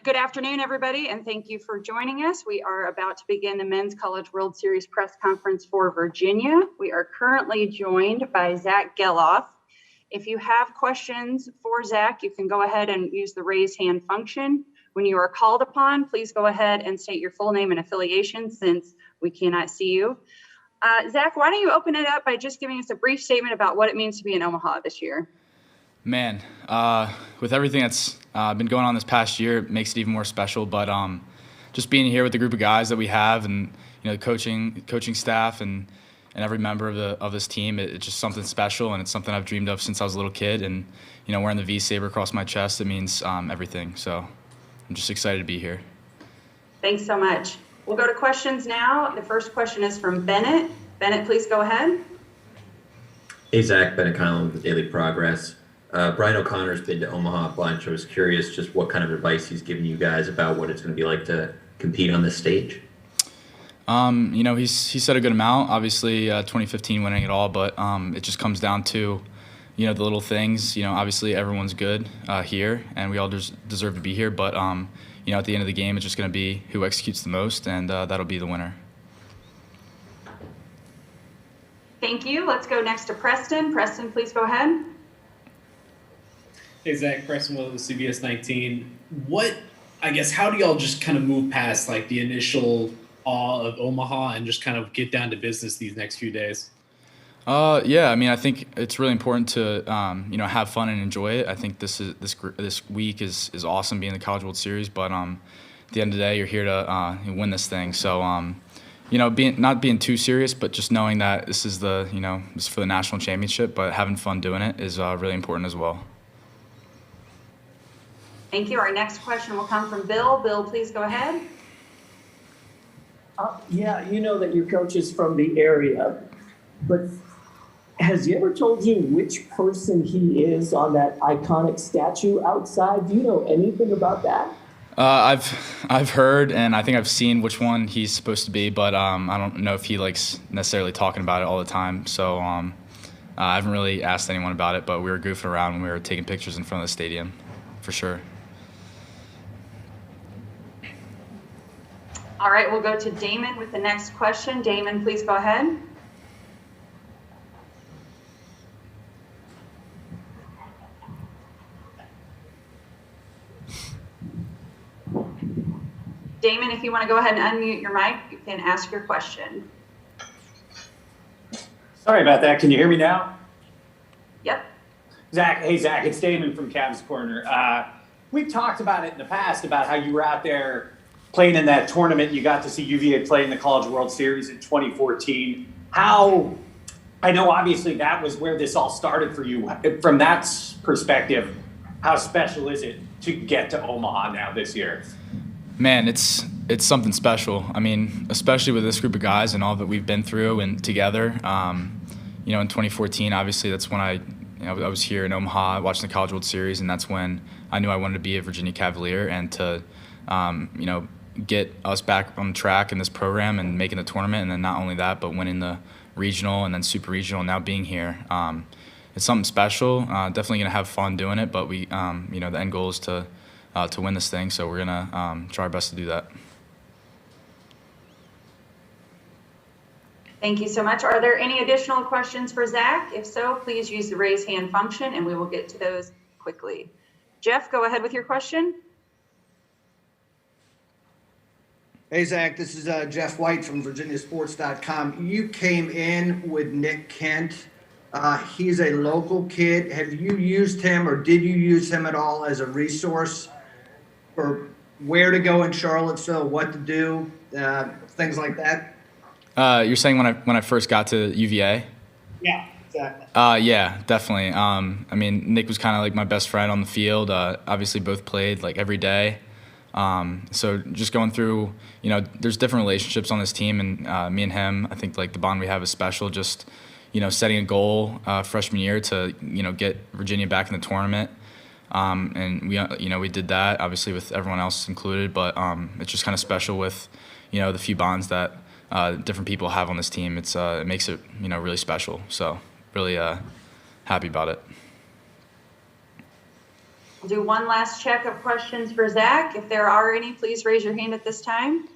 Good afternoon, everybody, and thank you for joining us. We are about to begin the Men's College World Series press conference for Virginia. We are currently joined by Zach Geloff. If you have questions for Zach, you can go ahead and use the raise hand function. When you are called upon, please go ahead and state your full name and affiliation since we cannot see you. Zach, why don't you open it up by just giving us a brief statement about what it means to be in Omaha this year? Man, with everything that's been going on this past year, it makes it even more special. But just being here with the group of guys that we have, and the coaching staff, and every member of this team, it's just something special, and it's something I've dreamed of since I was a little kid. And wearing the V saber across my chest, it means everything. So I'm just excited to be here. Thanks so much. We'll go to questions now. The first question is from Bennett. Bennett, please go ahead. Hey, Zach, Bennett Conlon with the Daily Progress. Brian O'Connor's been to Omaha a bunch. I was curious just what kind of advice he's giving you guys about what it's going to be like to compete on this stage. He said a good amount. Obviously, 2015 winning it all, but it just comes down to, the little things. Obviously everyone's good here, and we all deserve to be here. But at the end of the game, it's just going to be who executes the most, and that'll be the winner. Thank you. Let's go next to Preston. Preston, please go ahead. Hey, Zach, Preston Will with CBS 19. How do y'all just kind of move past like the initial awe of Omaha and just kind of get down to business these next few days? I think it's really important to have fun and enjoy it. I think this week is awesome, being the College World Series, but at the end of the day, you're here to win this thing. So not being too serious, but just knowing that this is this is for the national championship, but having fun doing it is really important as well. Thank you. Our next question will come from Bill. Bill, please go ahead. You know that your coach is from the area, but has he ever told you which person he is on that iconic statue outside? Do you know anything about that? I've heard, and I think I've seen which one he's supposed to be, but I don't know if he likes necessarily talking about it all the time. So I haven't really asked anyone about it, but we were goofing around when we were taking pictures in front of the stadium, for sure. All right, we'll go to Damon with the next question. Damon, please go ahead. Damon, if you want to go ahead and unmute your mic, you can ask your question. Sorry about that. Can you hear me now? Yep. Zach, it's Damon from Cavs Corner. We've talked about it in the past about how you were out there playing in that tournament. You got to see UVA play in the College World Series in 2014. I know obviously that was where this all started for you. From that perspective, how special is it to get to Omaha now this year? Man, it's something special. I mean, especially with this group of guys and all that we've been through and together. In 2014, obviously that's when I was here in Omaha watching the College World Series, and that's when I knew I wanted to be a Virginia Cavalier and to get us back on track in this program and making the tournament, and then not only that, but winning the regional and then super regional, and now being here. It's something special. Definitely gonna have fun doing it, but we, the end goal is to win this thing, so we're gonna try our best to do that. Thank you so much. Are there any additional questions for Zach? If so, please use the raise hand function, and we will get to those quickly. Jeff, go ahead with your question. Hey, Zach, this is Jeff White from VirginiaSports.com. You came in with Nick Kent. He's a local kid. Have you used him, or did you use him at all as a resource for where to go in Charlottesville, what to do, things like that? You're saying when I first got to UVA? Yeah, exactly. Yeah, definitely. Nick was kind of like my best friend on the field. Obviously, both played like every day. So just going through, there's different relationships on this team, and me and him, I think like the bond we have is special. Just, setting a goal freshman year to, get Virginia back in the tournament. And we did that obviously with everyone else included, but it's just kind of special with, the few bonds that different people have on this team. It makes it, really special. So really happy about it. We'll do one last check of questions for Zach. If there are any, please raise your hand at this time.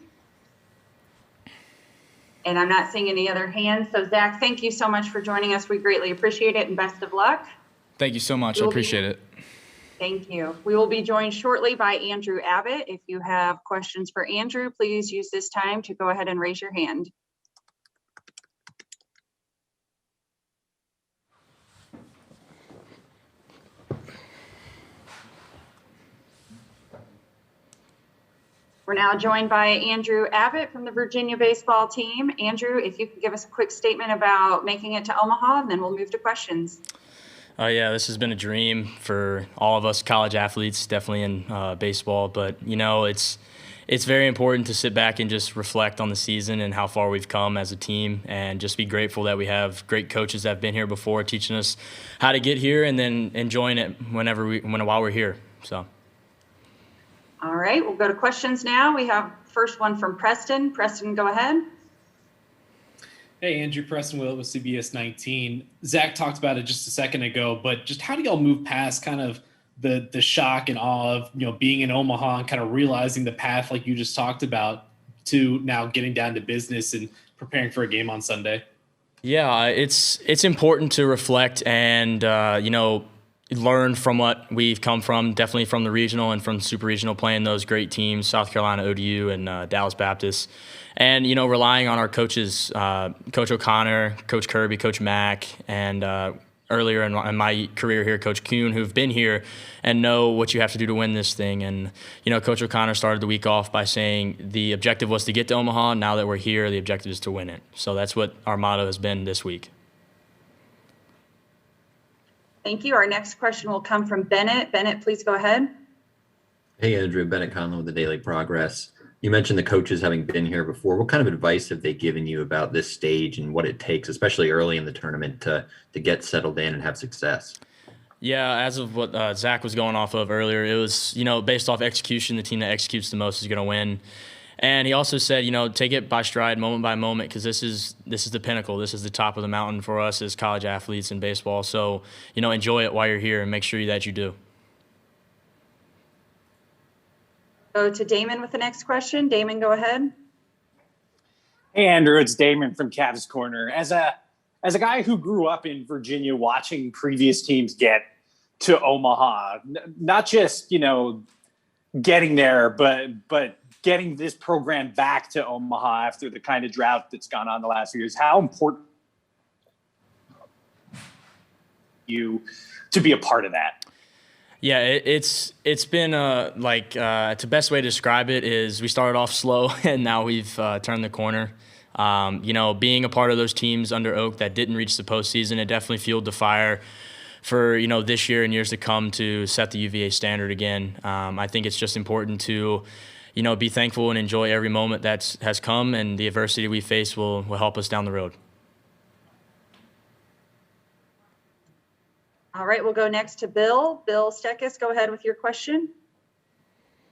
And I'm not seeing any other hands. So Zach, thank you so much for joining us. We greatly appreciate it and best of luck. Thank you so much. I appreciate it. Thank you. We will be joined shortly by Andrew Abbott. If you have questions for Andrew, please use this time to go ahead and raise your hand. We're now joined by Andrew Abbott from the Virginia baseball team. Andrew, if you could give us a quick statement about making it to Omaha, and then we'll move to questions. Yeah, this has been a dream for all of us college athletes, definitely in baseball. But, you know, it's very important to sit back and just reflect on the season and how far we've come as a team, and just be grateful that we have great coaches that have been here before teaching us how to get here and then enjoying it while we're here. So. All right, we'll go to questions now. We have first one from Preston. Preston, go ahead. Hey, Andrew, Preston Willett with CBS 19. Zach talked about it just a second ago, but just how do y'all move past kind of the shock and awe of, you know, being in Omaha and kind of realizing the path like you just talked about to now getting down to business and preparing for a game on Sunday? Yeah, it's important to reflect and, you know, learn from what we've come from, definitely from the regional and from super regional, playing those great teams, South Carolina ODU and Dallas Baptist. And, you know, relying on our coaches, Coach O'Connor, Coach Kirby, Coach Mack, and earlier in my career here, Coach Kuhn, who've been here and know what you have to do to win this thing. And, you know, Coach O'Connor started the week off by saying the objective was to get to Omaha. Now that we're here, the objective is to win it. So that's what our motto has been this week. Thank you. Our next question will come from Bennett. Bennett, please go ahead. Hey, Andrew. Bennett Conlon with the Daily Progress. You mentioned the coaches having been here before. What kind of advice have they given you about this stage and what it takes, especially early in the tournament, to get settled in and have success? Yeah, as of what Zach was going off of earlier, it was, you know, based off execution, the team that executes the most is going to win. And he also said, you know, take it by stride, moment by moment, because this is the pinnacle. This is the top of the mountain for us as college athletes in baseball. So, you know, enjoy it while you're here and make sure that you do. Go to Damon with the next question. Damon, go ahead. Hey, Andrew, it's Damon from Cavs Corner. As a guy who grew up in Virginia watching previous teams get to Omaha, not just, you know, getting there, but getting this program back to Omaha after the kind of drought that's gone on the last few years, how important you to be a part of that? Yeah, it's been the best way to describe it is we started off slow and now we've turned the corner. You know, being a part of those teams under Oak that didn't reach the postseason, it definitely fueled the fire for, you know, this year and years to come to set the UVA standard again. I think it's just important to, you know, be thankful and enjoy every moment that has come, and the adversity we face will help us down the road. All right, we'll go next to Bill. Bill Stekis, go ahead with your question.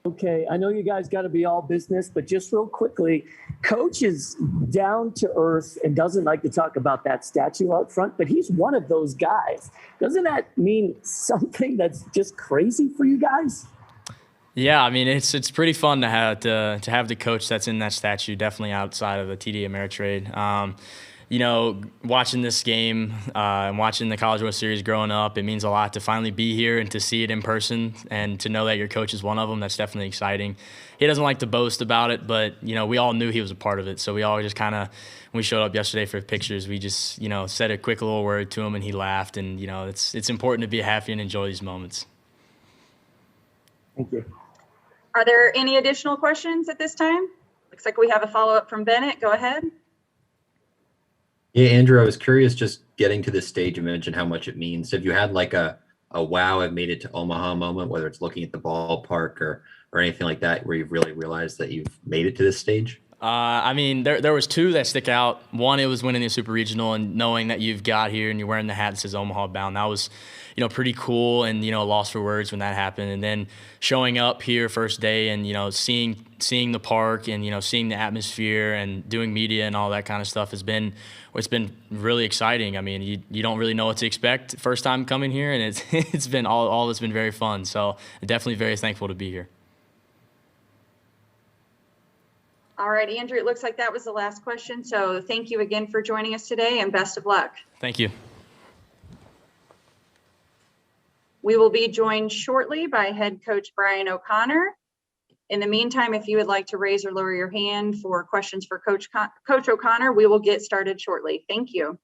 Okay, I know you guys got to be all business, but just real quickly, Coach is down to earth and doesn't like to talk about that statue out front, but he's one of those guys. Doesn't that mean something that's just crazy for you guys? Yeah, I mean, it's pretty fun to have the coach that's in that statue, definitely outside of the TD Ameritrade. You know, watching this game and watching the College World Series growing up, it means a lot to finally be here and to see it in person and to know that your coach is one of them. That's definitely exciting. He doesn't like to boast about it, but, you know, we all knew he was a part of it. So we all just kind of, when we showed up yesterday for pictures, we just, you know, said a quick little word to him and he laughed. And, you know, it's important to be happy and enjoy these moments. Thank you. Are there any additional questions at this time? Looks like we have a follow-up from Bennett. Go ahead. Yeah, Andrew, I was curious, just getting to this stage, you mentioned how much it means. Have you had like a wow, I've made it to Omaha moment, whether it's looking at the ballpark or anything like that, where you've really realized that you've made it to this stage? I mean, there was two that stick out. One, it was winning the Super Regional and knowing that you've got here and you're wearing the hat that says Omaha bound. That was, pretty cool and, lost for words when that happened. And then showing up here first day and, seeing the park and, seeing the atmosphere and doing media and all that kind of stuff it's been really exciting. I mean, you don't really know what to expect first time coming here, and it's been all it's been very fun. So definitely very thankful to be here. All right, Andrew, it looks like that was the last question. So thank you again for joining us today and best of luck. Thank you. We will be joined shortly by head coach Brian O'Connor. In the meantime, if you would like to raise or lower your hand for questions for Coach O'Connor, we will get started shortly. Thank you.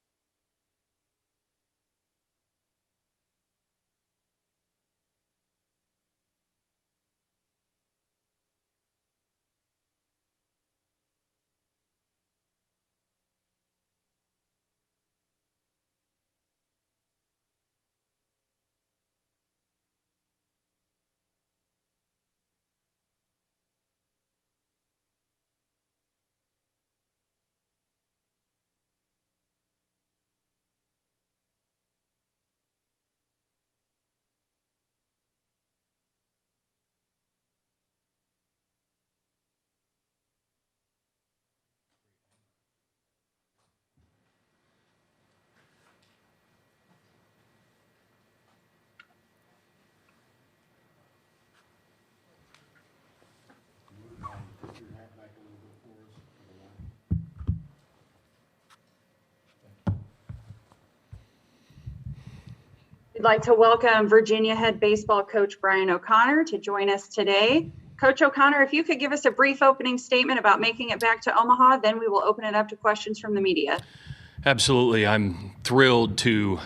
We'd like to welcome Virginia head baseball coach Brian O'Connor to join us today. Coach O'Connor, if you could give us a brief opening statement about making it back to Omaha, then we will open it up to questions from the media. Absolutely. I'm thrilled to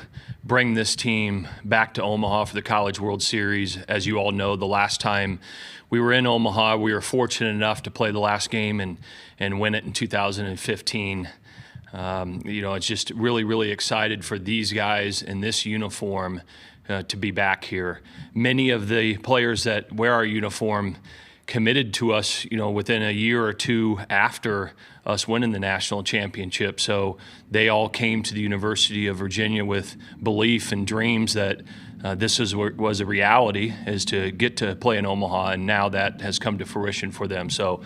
bring this team back to Omaha for the College World Series. As you all know, the last time we were in Omaha, we were fortunate enough to play the last game and win it in 2015. It's just really excited for these guys in this uniform to be back here. Many of the players that wear our uniform committed to us, within a year or two after us winning the national championship. So they all came to the University of Virginia with belief and dreams that this was a reality, is to get to play in Omaha, and now that has come to fruition for them. So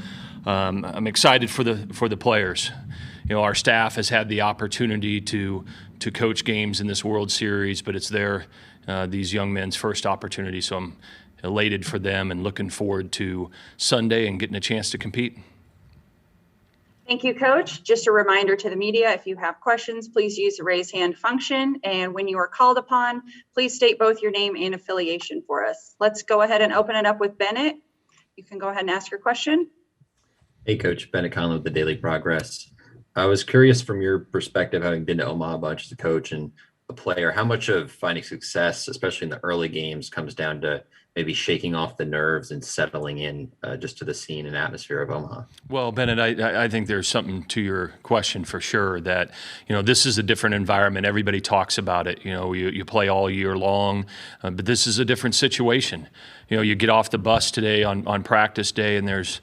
I'm excited for the players. Our staff has had the opportunity to coach games in this World Series, but it's these young men's first opportunity. So I'm elated for them and looking forward to Sunday and getting a chance to compete. Thank you, Coach. Just a reminder to the media, if you have questions, please use the raise hand function. And when you are called upon, please state both your name and affiliation for us. Let's go ahead and open it up with Bennett. You can go ahead and ask your question. Hey, Coach. Bennett Conlon with the Daily Progress. I was curious from your perspective, having been to Omaha a bunch as a coach and a player, how much of finding success, especially in the early games, comes down to maybe shaking off the nerves and settling in just to the scene and atmosphere of Omaha? Well, Bennett, I think there's something to your question for sure, that, this is a different environment. Everybody talks about it. You play all year long, but this is a different situation. You get off the bus today on practice day, and there's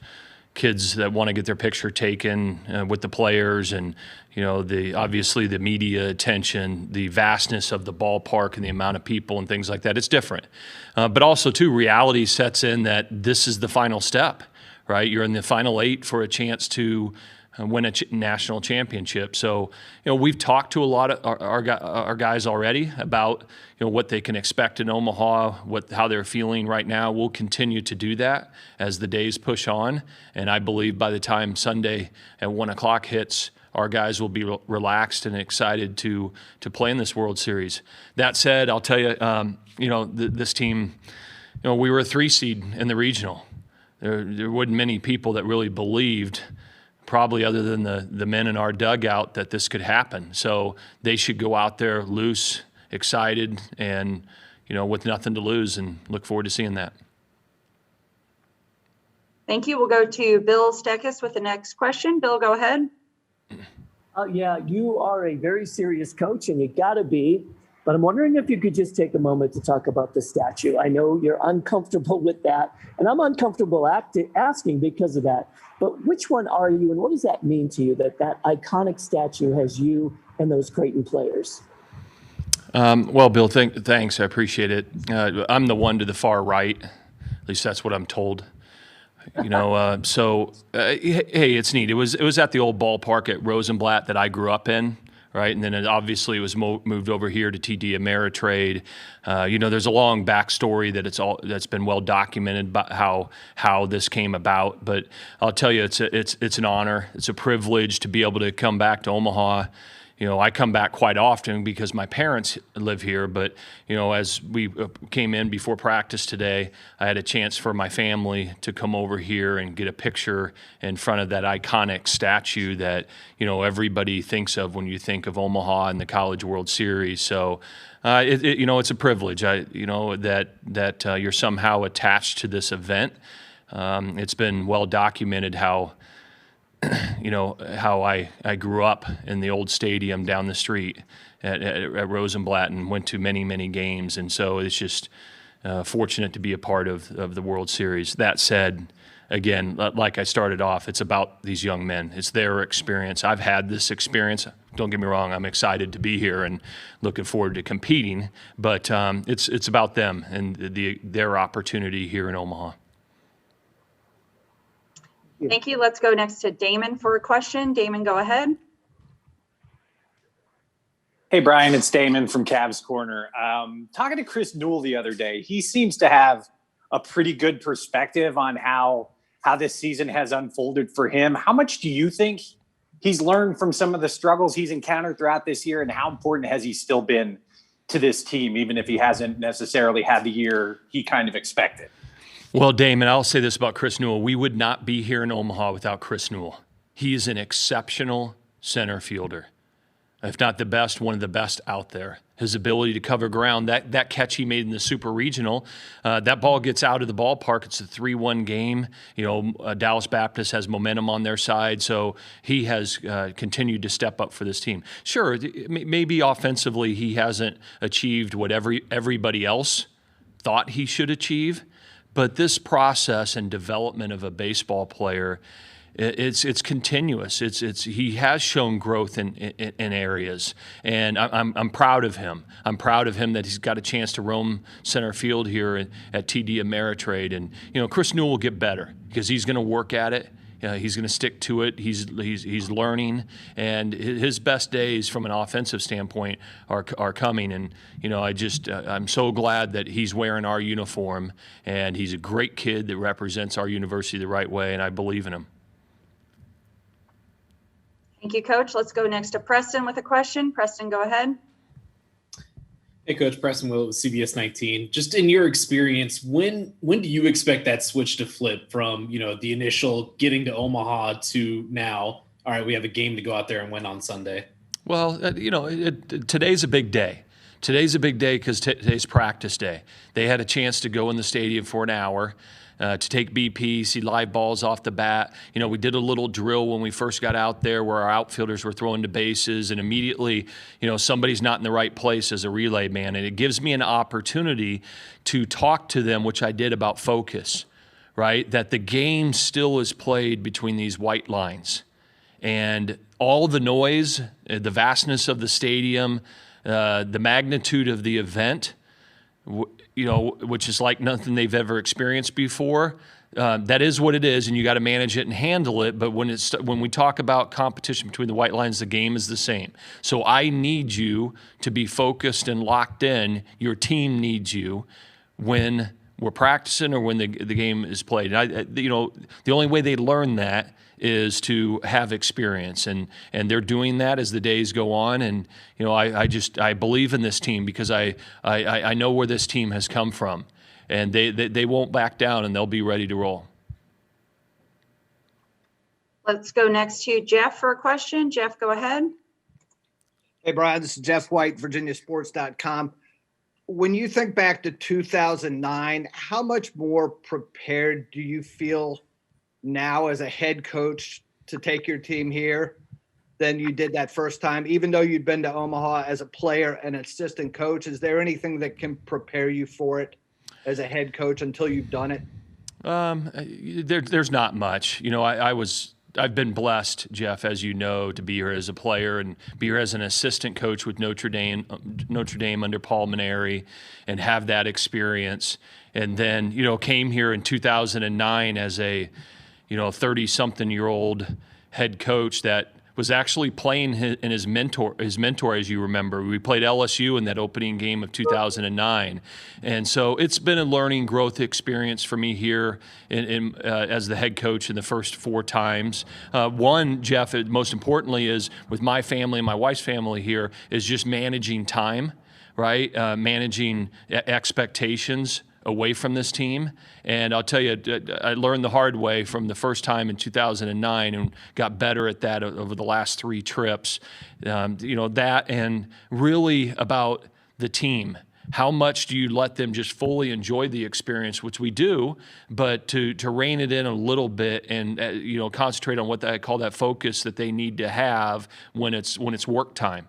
kids that want to get their picture taken with the players, and obviously the media attention, the vastness of the ballpark and the amount of people and things like that. It's different, but also too, reality sets in that this is the final step, right? You're in the final 8 for a chance to win a national championship. So we've talked to a lot of our guys already about what they can expect in Omaha, how they're feeling right now. We'll continue to do that as the days push on, and I believe by the time Sunday at 1:00 hits, our guys will be relaxed and excited to play in this World Series. That said, I'll tell you, this team, we were a 3 seed in the regional. There wasn't many people that really believed, probably other than the men in our dugout, that this could happen. So they should go out there loose, excited, and with nothing to lose, and look forward to seeing that. Thank you. We'll go to Bill Stekis with the next question. Bill, go ahead. Yeah, you are a very serious coach, and you got to be. But I'm wondering if you could just take a moment to talk about the statue. I know you're uncomfortable with that, and I'm uncomfortable asking because of that. But which one are you, and what does that mean to you, that iconic statue has you and those Creighton players? Well, Bill, thanks. I appreciate it. I'm the one to the far right. At least that's what I'm told. Hey, it's neat. It was at the old ballpark at Rosenblatt that I grew up in. Right, and then it obviously was moved over here to TD Ameritrade. There's a long backstory that's been well documented about how this came about. But I'll tell you, it's an honor, it's a privilege to be able to come back to Omaha. I come back quite often because my parents live here, but, as we came in before practice today, I had a chance for my family to come over here and get a picture in front of that iconic statue that, everybody thinks of when you think of Omaha and the College World Series. So, it's a privilege, that you're somehow attached to this event. It's been well documented how I grew up in the old stadium down the street at Rosenblatt and went to many, many games. And so it's just fortunate to be a part of the World Series. That said, again, like I started off, it's about these young men. It's their experience. I've had this experience. Don't get me wrong, I'm excited to be here and looking forward to competing. But it's about them and their opportunity here in Omaha. Thank you. Let's go next to Damon for a question. Damon, go ahead. Hey, Brian, it's Damon from Cavs Corner. Talking to Chris Newell the other day, he seems to have a pretty good perspective on how this season has unfolded for him. How much do you think he's learned from some of the struggles he's encountered throughout this year, and how important has he still been to this team, even if he hasn't necessarily had the year he kind of expected? Well, Damon, I'll say this about Chris Newell. We would not be here in Omaha without Chris Newell. He is an exceptional center fielder. If not the best, one of the best out there. His ability to cover ground, that catch he made in the Super Regional, that ball gets out of the ballpark. It's a 3-1 game. Dallas Baptist has momentum on their side, so he has continued to step up for this team. Sure, maybe offensively he hasn't achieved what everybody else thought he should achieve, but this process and development of a baseball player, it's continuous. He has shown growth in areas, and I'm proud of him. I'm proud of him that he's got a chance to roam center field here at TD Ameritrade. And Chris Newell will get better because he's going to work at it. He's going to stick to it. He's learning, and his best days from an offensive standpoint are coming. And I'm so glad that he's wearing our uniform, and he's a great kid that represents our university the right way, and I believe in him. Thank you, Coach. Let's go next to Preston with a question. Preston, go ahead. Hey, Coach. Preston Will with CBS 19. Just in your experience, when do you expect that switch to flip from, the initial getting to Omaha to now, all right, we have a game to go out there and win on Sunday? Well, today's a big day. Today's a big day because today's practice day. They had a chance to go in the stadium for an hour, to take BP, see live balls off the bat. We did a little drill when we first got out there where our outfielders were throwing to bases, and immediately, somebody's not in the right place as a relay man. And it gives me an opportunity to talk to them, which I did, about focus, right? That the game still is played between these white lines. And all the noise, the vastness of the stadium, the magnitude of the event, which is like nothing they've ever experienced before. That is what it is, and you got to manage it and handle it. But when we talk about competition between the white lines, the game is the same. So I need you to be focused and locked in. Your team needs you when we're practicing or when the game is played. The only way they learn that is to have experience, and they're doing that as the days go on. And I believe in this team because I know where this team has come from, and they won't back down, and they'll be ready to roll. Let's go next to Jeff for a question. Jeff, go ahead. Hey, Brian, this is Jeff White, VirginiaSports.com. When you think back to 2009, how much more prepared do you feel now as a head coach to take your team here? than you did that first time, even though you'd been to Omaha as a player and assistant coach? Is there anything that can prepare you for it as a head coach until you've done it? There's not much. I've been blessed, Jeff, as you know, to be here as a player and be here as an assistant coach with Notre Dame under Paul Maneri, and have that experience. And then, came here in 2009 as a, 30-something-year-old head coach that was actually playing his mentor, as you remember. We played LSU in that opening game of 2009. And so it's been a learning growth experience for me here as the head coach in the first 4 times. One, Jeff, most importantly, is with my family and my wife's family here, is just managing time, right? Managing expectations away from this team. And I'll tell you, I learned the hard way from the first time in 2009 and got better at that over the last 3 trips. That and really about the team. How much do you let them just fully enjoy the experience, which we do, but to rein it in a little bit and concentrate on what I call that focus that they need to have when it's work time.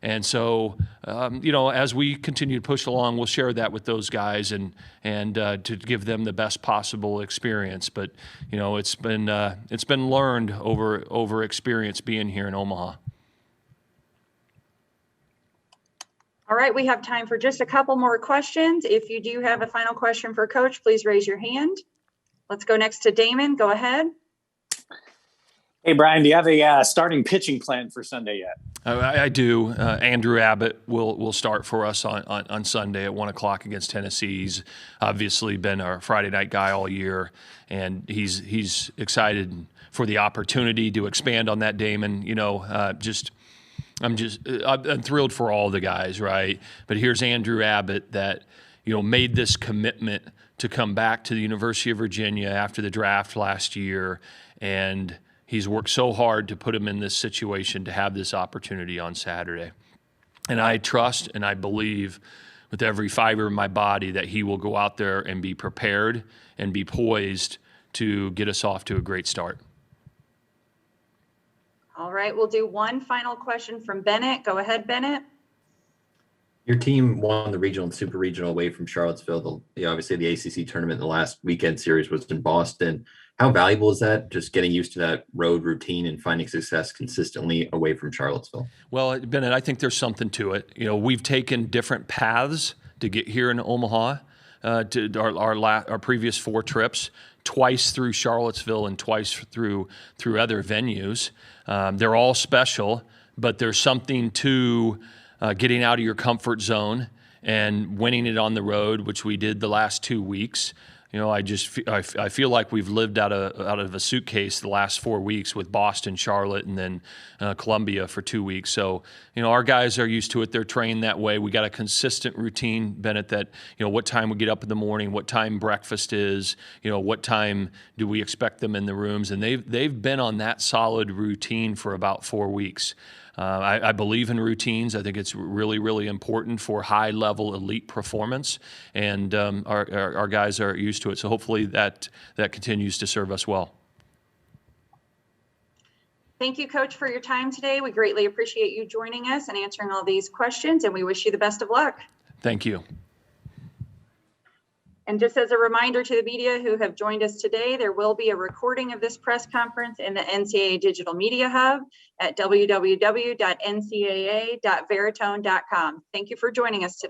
And so, as we continue to push along, we'll share that with those guys and to give them the best possible experience. But it's been learned over experience being here in Omaha. All right, we have time for just a couple more questions. If you do have a final question for Coach, please raise your hand. Let's go next to Damon. Go ahead. Hey, Brian, do you have a starting pitching plan for Sunday yet? I do. Andrew Abbott will start for us on Sunday at 1 o'clock against Tennessee. He's obviously been our Friday night guy all year, and he's excited for the opportunity to expand on that, Damon. I'm thrilled for all the guys, right? But here's Andrew Abbott that made this commitment to come back to the University of Virginia after the draft last year, and he's worked so hard to put him in this situation to have this opportunity on Saturday. And I trust and I believe with every fiber in my body that he will go out there and be prepared and be poised to get us off to a great start. All right, we'll do one final question from Bennett. Go ahead, Bennett. Your team won the regional and super regional away from Charlottesville. Obviously, the ACC tournament in the last weekend series was in Boston. How valuable is that, just getting used to that road routine and finding success consistently away from Charlottesville? Well, Bennett, I think there's something to it. We've taken different paths to get here in Omaha, to our previous 4 trips, twice through Charlottesville and twice through other venues. They're all special, but there's something to getting out of your comfort zone and winning it on the road, which we did the last 2 weeks. I feel like we've lived out of a suitcase the last 4 weeks with Boston, Charlotte, and then Columbia for 2 weeks. So, our guys are used to it. They're trained that way. We got a consistent routine, Bennett, that, what time we get up in the morning, what time breakfast is, what time do we expect them in the rooms. And they've been on that solid routine for about 4 weeks. I believe in routines. I think it's really, really important for high-level elite performance, and our guys are used to it. So hopefully that continues to serve us well. Thank you, Coach, for your time today. We greatly appreciate you joining us and answering all these questions, and we wish you the best of luck. Thank you. And just as a reminder to the media who have joined us today, there will be a recording of this press conference in the NCAA Digital Media Hub at www.ncaa.veritone.com. Thank you for joining us today.